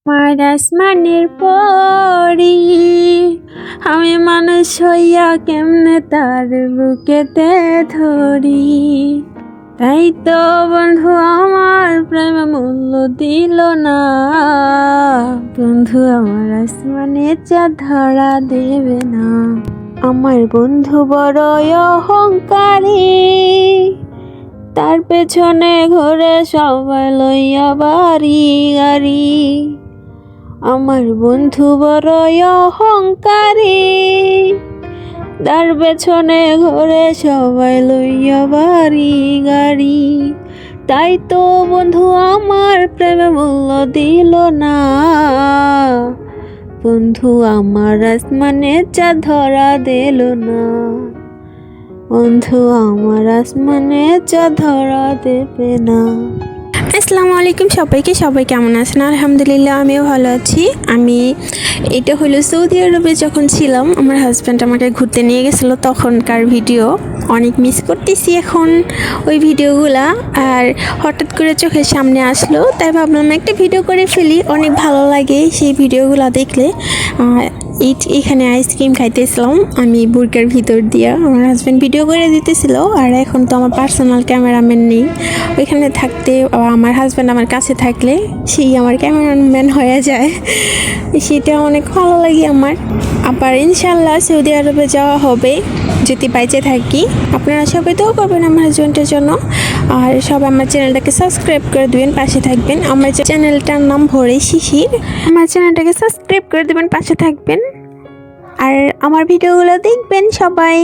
আমার আসমানের পরি আমি মানুষ হইয়া কেমনে তার বুকেতে ধরি। তাই তো বন্ধু আমার প্রেম মূল্য দিল না, বন্ধু আমার আসমানে চাঁদ ধরা দেবে না। আমার বন্ধু বড় অহংকারী, তার পেছনে ঘুরে সবাই লইয়া বাড়ি গাড়ি। আমার বন্ধু বড় অহংকারী, তার পেছনে ঘুরে সবাই লইয়া বাড়ি গাড়ি। তাই তো বন্ধু আমার প্রেমে মূল্য দিল না, বন্ধু আমার আসমানে চাঁদ ধরা দিল না, বন্ধু আমার আসমানে চাঁদ ধরা দেবে না। আসসালামু আলাইকুম সবাই কেমন আছেন? আলহামদুলিল্লাহ আমিও ভালো আছি। এটা হলো সৌদি আরবে যখন ছিলাম, আমার হাজব্যান্ড আমাকে ঘুরতে নিয়ে গেছিলো, তখনকার ভিডিও অনেক মিস করতেছি এখন ওই ভিডিওগুলা। আর হঠাৎ করে চোখের সামনে আসলো, তাই ভাবলাম একটা ভিডিও করে ফেলি, অনেক ভালো লাগে সেই ভিডিওগুলো দেখলে। এখানে আইসক্রিম খাইতেছিলাম আমি বুরকার ভিতর দিয়া, আমার হাজব্যান্ড ভিডিও করে দিতেছিল। আর এখন তো আমার পার্সোনাল ক্যামেরাম্যান নেই, ওইখানে থাকতে আমার হাজব্যান্ড আমার কাছে থাকলে সেই আমার ক্যামেরাম্যান হয়ে যায়, সেটা অনেক ভালো লাগে আমার। আবার ইনশাল্লাহ সৌদি আরবে যাওয়া হবে যদি বাইচে থাকি। আপনারা সবাই দোয়া করবেন আমার হাজব্যান্ডের জন্য, আর সবাই আমার চ্যানেলটাকে সাবস্ক্রাইব করে দেবেন, পাশে থাকবেন। আমার চ্যানেলটার নাম ভোরে শিশির, আমার চ্যানেলটাকে সাবস্ক্রাইব করে দেবেন, পাশে থাকবেন, আর আমার ভিডিওগুলো দেখবেন সবাই।